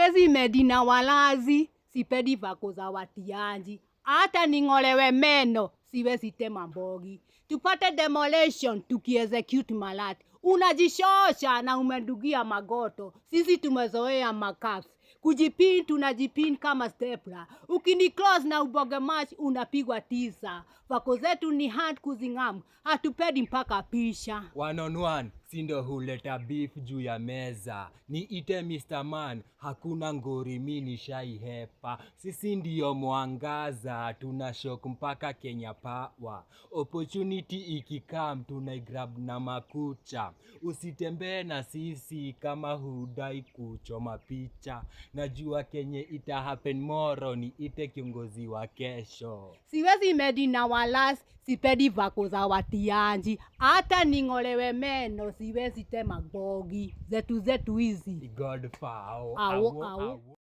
siwezi medina walazi, sipendi vako za watianji. Hata ning'olewe meno, siwezi tema mbogi. Tupate demolition, tukiexecute malati. Unajishosha na umedugia magoto. Sisi tumezoea makafi. Kujipin, tunajipin kama stepla. Ukini close na uboge match, unapigwa tisa. Vako zetu ni hard kuzingamu. Hatupedi mpaka pisha. 1-on-1 sindo huleta beef juu ya meza. Niite Mr. Man, hakuna ngori mini shaihepa. Sisi ndiyo mwangaza, tunashok mpaka Kenya Power. Opportunity ikikam, tunaigrab na makucha. Usitembee na sisi kama hudai kuchoma picha. Najua kenye ita happen tomorrow, niite kiongozi wa kesho. Siwezi medina walas, sipendi vako za watianji. Hata ning'olewe meno, siwezi tema mbogi. Zetu hizi. God fao. Awo.